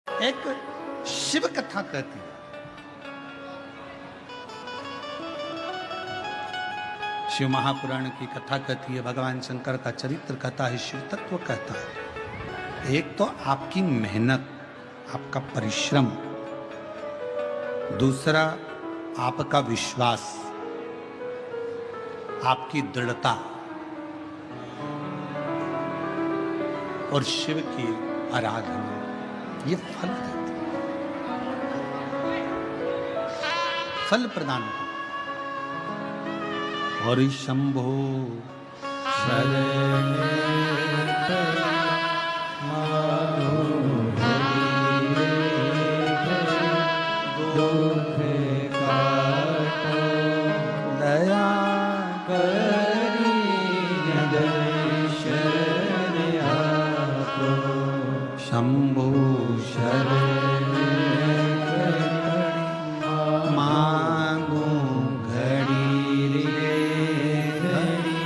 एक शिव कथा कहती है, शिव महापुराण की कथा कहती है, भगवान शंकर का चरित्र कहता है, शिव तत्व कहता है। एक तो आपकी मेहनत, आपका परिश्रम, दूसरा आपका विश्वास, आपकी दृढ़ता और शिव की आराधना, ये फल देते हैं, फल प्रदान करते। और शंभो दया शंभो शरण मांगो घड़ी रे घड़ी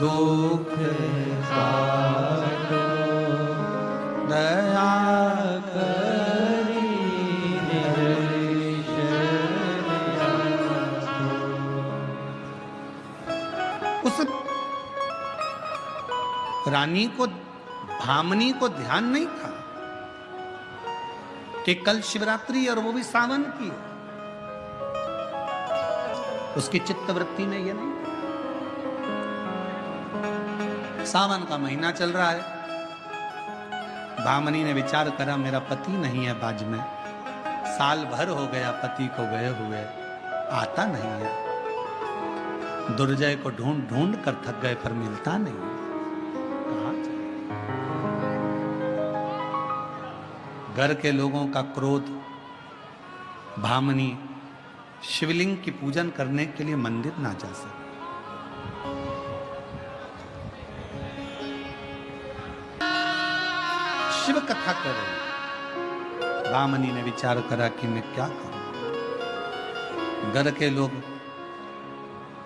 दुख काटो दया करी उस रानी को, भामनी को ध्यान नहीं था कि कल शिवरात्रि और वो भी सावन की। उसकी चित्तवृत्ति में ये नहीं, सावन का महीना चल रहा है। भामनी ने विचार करा, मेरा पति नहीं है बाज में, साल भर हो गया पति को गए हुए, आता नहीं है। दुर्जय को ढूंढ ढूंढ कर थक गए, पर मिलता नहीं। घर के लोगों का क्रोध, भामनी शिवलिंग की पूजन करने के लिए मंदिर ना जा सके। शिव कथा कर रहे, भामनी ने विचार करा कि मैं क्या करूं। घर के लोग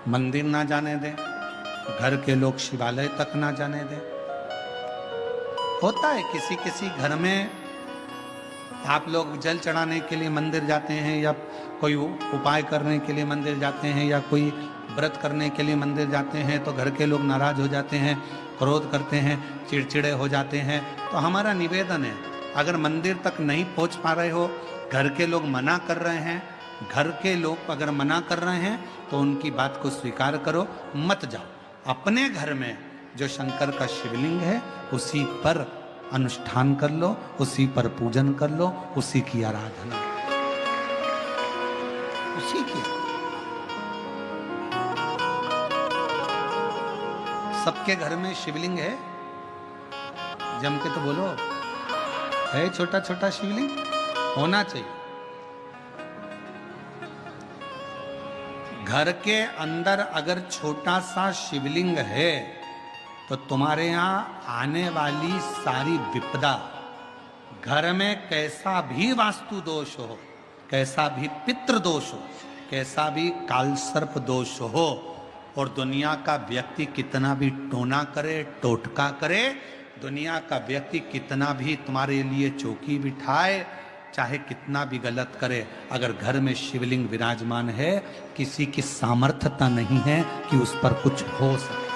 मंदिर ना जाने दें, घर के लोग शिवालय तक ना जाने दें। होता है किसी किसी घर में, आप लोग जल चढ़ाने के लिए मंदिर जाते हैं, या कोई उपाय करने के लिए मंदिर जाते हैं, या कोई व्रत करने के लिए मंदिर जाते हैं, तो घर के लोग नाराज हो जाते हैं, क्रोध करते हैं, चिड़चिड़े हो जाते हैं। तो हमारा निवेदन है, अगर मंदिर तक नहीं पहुंच पा रहे हो, घर के लोग मना कर रहे हैं, घर के लोग अगर मना कर रहे हैं तो उनकी बात को स्वीकार करो, मत जाओ। अपने घर में जो शंकर का शिवलिंग है उसी पर अनुष्ठान कर लो, उसी पर पूजन कर लो, उसी की आराधना, उसी की। सबके घर में शिवलिंग है, जम के तो बोलो, है छोटा छोटा शिवलिंग, होना चाहिए। घर के अंदर अगर छोटा सा शिवलिंग है तो तुम्हारे यहाँ आने वाली सारी विपदा, घर में कैसा भी वास्तु दोष हो, कैसा भी पितृ दोष हो, कैसा भी कालसर्प दोष हो, और दुनिया का व्यक्ति कितना भी टोना करे, टोटका करे, दुनिया का व्यक्ति कितना भी तुम्हारे लिए चौकी बिठाए, चाहे कितना भी गलत करे, अगर घर में शिवलिंग विराजमान है, किसी की सामर्थ्यता नहीं है कि उस पर कुछ हो सके।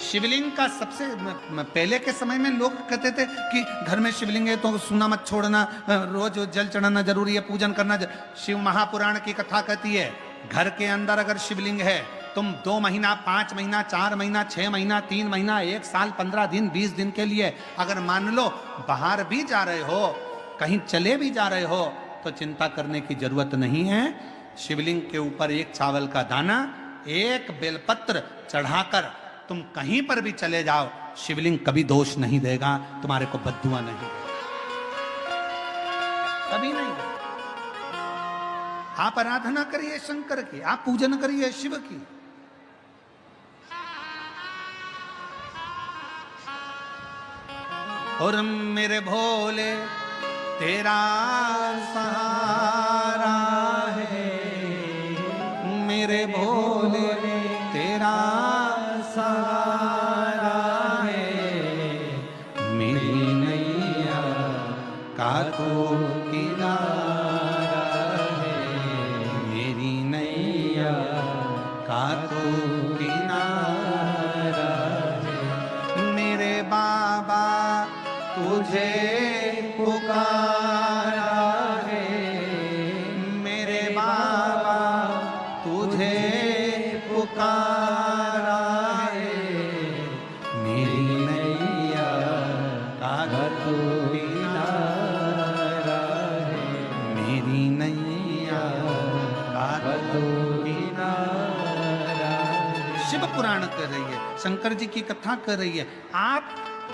शिवलिंग का सबसे पहले के समय में लोग कहते थे कि घर में शिवलिंग है तो सुना मत छोड़ना, रोज जल चढ़ाना जरूरी है, पूजन करना। शिव महापुराण की कथा कहती है, घर के अंदर अगर शिवलिंग है, तुम 2 महीना, 5 महीना, 4 महीना, 6 महीना, 3 महीना, 1 साल, 15 दिन, 20 दिन के लिए अगर मान लो बाहर भी जा रहे हो, कहीं चले भी जा रहे हो, तो चिंता करने की जरूरत नहीं है। शिवलिंग के ऊपर एक चावल का दाना, एक बेलपत्र चढ़ाकर तुम कहीं पर भी चले जाओ, शिवलिंग कभी दोष नहीं देगा, तुम्हारे को बद्दुआ नहीं, कभी नहीं। आप आराधना करिए शंकर की, आप पूजन करिए शिव की। और मेरे भोले तेरा सहारा है, मेरे भोले तेरा सहारा है, तुझे पुकारा है मेरे बाबा, तुझे पुकारा है मेरी नैया का तू किनारा है, मेरी नैया का तू किनारा। शिव पुराण कर रही है, शंकर जी की कथा कर रही है। आप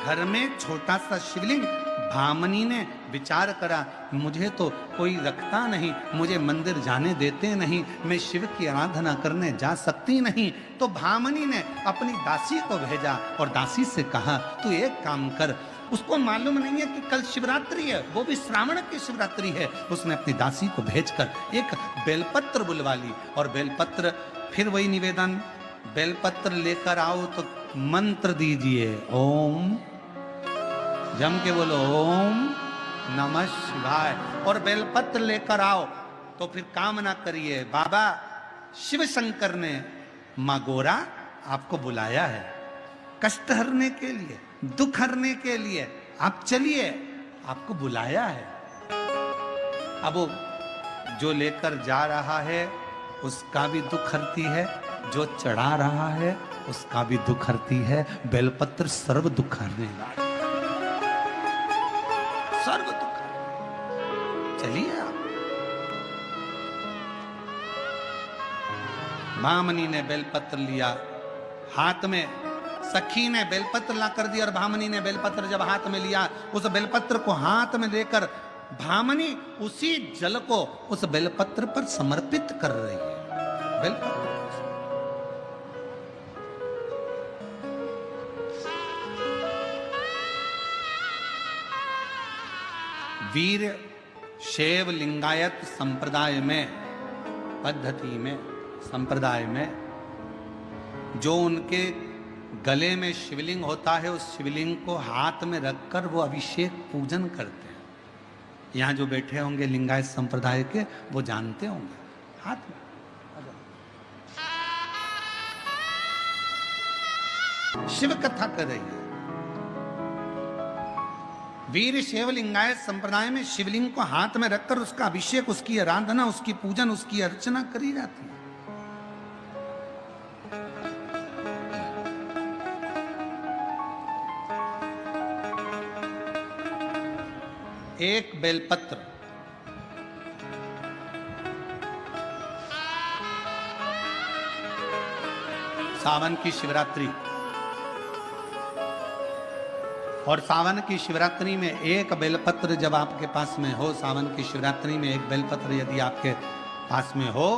घर में छोटा सा शिवलिंग, भामनी ने विचार करा मुझे तो कोई रखता नहीं, मुझे मंदिर जाने देते नहीं, मैं शिव की आराधना करने जा सकती नहीं। तो भामनी ने अपनी दासी को भेजा और दासी से कहा तू एक काम कर, उसको मालूम नहीं है कि कल शिवरात्रि है, वो भी श्रावण की शिवरात्रि है। उसने अपनी दासी को भेजकर एक बेलपत्र बुलवा ली और बेलपत्र, फिर वही निवेदन, बेलपत्र लेकर आओ तो मंत्र दीजिए, ओम, जम के बोलो ओम नमः शिवाय, और बेलपत्र लेकर आओ तो फिर कामना करिए बाबा शिव शंकर ने माँ गोरा आपको बुलाया है कष्ट हरने के लिए, दुख हरने के लिए, आप चलिए, आपको बुलाया है। अब वो जो लेकर जा रहा है उसका भी दुख हरती है, जो चढ़ा रहा है उसका भी दुख हरती है। बेलपत्र सर्व दुख हरने वाला, सर्व दुख। चलिए आप। भामनी ने बेलपत्र लिया हाथ में, सखी ने बेलपत्र ला कर दिया और भामनी ने बेलपत्र जब हाथ में लिया, उस बेलपत्र को हाथ में लेकर भामनी उसी जल को उस बेलपत्र पर समर्पित कर रही है। बेलपत्र वीर शैव लिंगायत संप्रदाय में, पद्धति में, संप्रदाय में जो उनके गले में शिवलिंग होता है उस शिवलिंग को हाथ में रखकर वो अभिषेक पूजन करते हैं। यहाँ जो बैठे होंगे लिंगायत संप्रदाय के वो जानते होंगे, हाथ में शिव कथा कर रही है। वीर शैव लिंगायत संप्रदाय में शिवलिंग को हाथ में रखकर उसका अभिषेक, उसकी आराधना, उसकी पूजन, उसकी अर्चना करी जाती है। एक बेलपत्र सावन की शिवरात्रि, और सावन की शिवरात्रि में एक बेलपत्र जब आपके पास में हो, सावन की शिवरात्रि में एक बेलपत्र यदि आपके पास में हो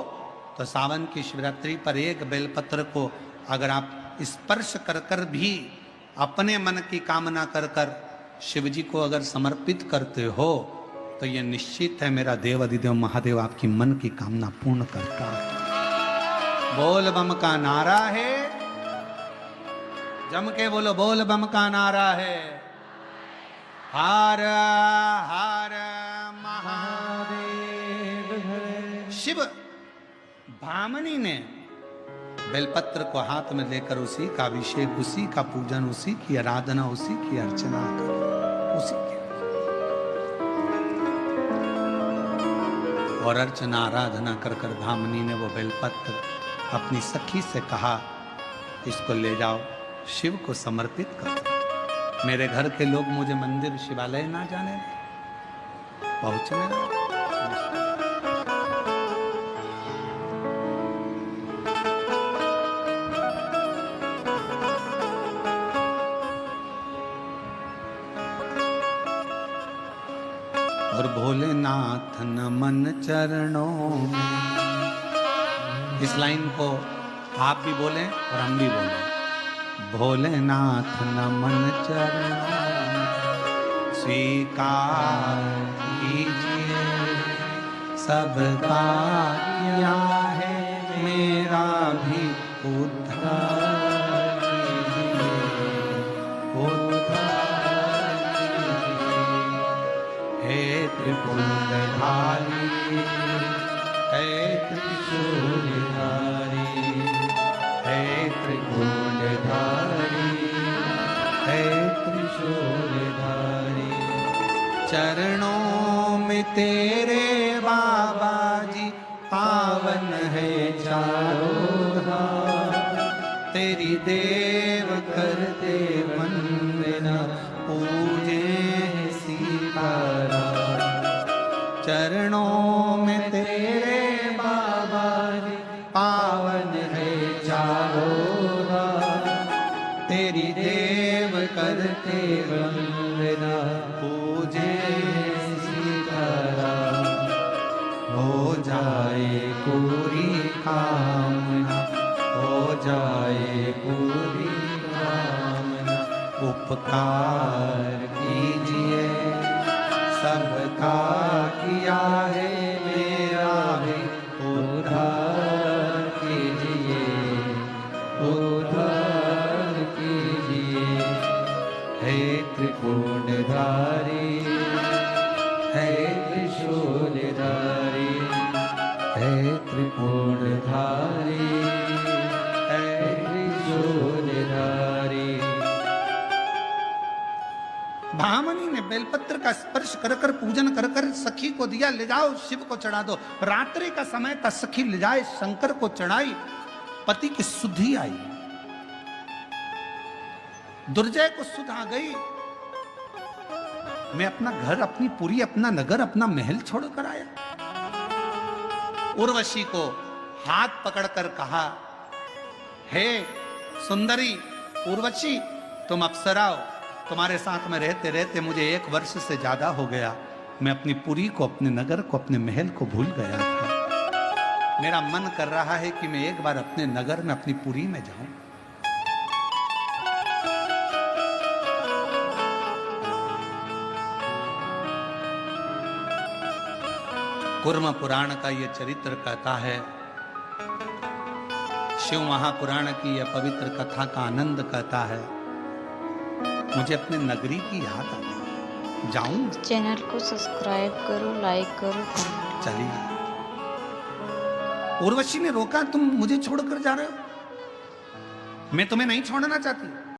तो सावन की शिवरात्रि पर एक बेलपत्र को अगर आप स्पर्श कर कर भी अपने मन की कामना कर कर शिव जी को अगर समर्पित करते हो तो ये निश्चित है मेरा देव अधिदेव महादेव आपकी मन की कामना पूर्ण करता है। बोल बम का नारा है, जम के बोलो बोल बम का नारा है। हर हर महादेव। शिव भामनी ने बेलपत्र को हाथ में लेकर उसी का अभिषेक, उसी का पूजन, उसी की आराधना, उसी की अर्चना कर, उसी की और अर्चना आराधना कर कर भामनी ने वो बेलपत्र अपनी सखी से कहा इसको ले जाओ, शिव को समर्पित कर। मेरे घर के लोग मुझे मंदिर शिवालय ना जाने पहुंचने ना। और भोलेनाथ नमन चरणों में, इस लाइन को आप भी बोलें और हम भी बोलें। भोलेनाथ नमन चरणों में स्वीकार कीजिए, सबका किया है मेरा भी उद्धार कीजिए, उद्धार कीजिए। हे त्रिपुरधारी, हे त्रिशूलधारी, हे त्रिपुरधारी, हे त्रिशूलधारी, चरणों में तेरे बाबा जी पावन है चारों धाम, तेरी देव करते वंदना पूजे सीताराम। चरणों में तेरे बाबा जी पावन है चारों धाम, तेरी देव करते वंदना पूजे सीताराम। हो जाए पूरी कामना, हो जाए पूरी कामना, उपकार कीजिए सबका किया है मेरा भी उद्धार कीजिए, उद्धार कीजिए। हे त्रिकोणधारी, हे त्रिशूलधारी, हे त्रिकोणधारी, हे त्रिशूलधारी। भामनी ने बेलपत्र का स्पर्श कर कर पूजन कर कर सखी को दिया, ले जाओ शिव को चढ़ा दो। रात्रि का समय था, सखी ले जाए शंकर को चढ़ाई, पति की सुधि आई, दुर्जय को सुध आ गई। मैं अपना घर, अपनी पुरी, अपना नगर, अपना महल छोड़कर आया। उर्वशी को हाथ पकड़कर कहा, हे सुंदरी उर्वशी, तुम अप्सरा हो, तुम्हारे साथ में रहते रहते मुझे 1 वर्ष से ज्यादा हो गया। मैं अपनी पुरी को, अपने नगर को, अपने महल को भूल गया था। मेरा मन कर रहा है कि मैं एक बार अपने नगर में, अपनी पुरी में जाऊं। कूर्म पुराण का यह चरित्र कहता है, शिव महापुराण की यह पवित्र कथा का आनंद कहता है। मुझे अपने नगरी की याद आ गई, जाऊं? चैनल को सब्सक्राइब करो, लाइक करो, कमेंट। चलिए। उर्वशी ने रोका, तुम मुझे छोड़कर जा रहे हो? मैं तुम्हें नहीं छोड़ना चाहती।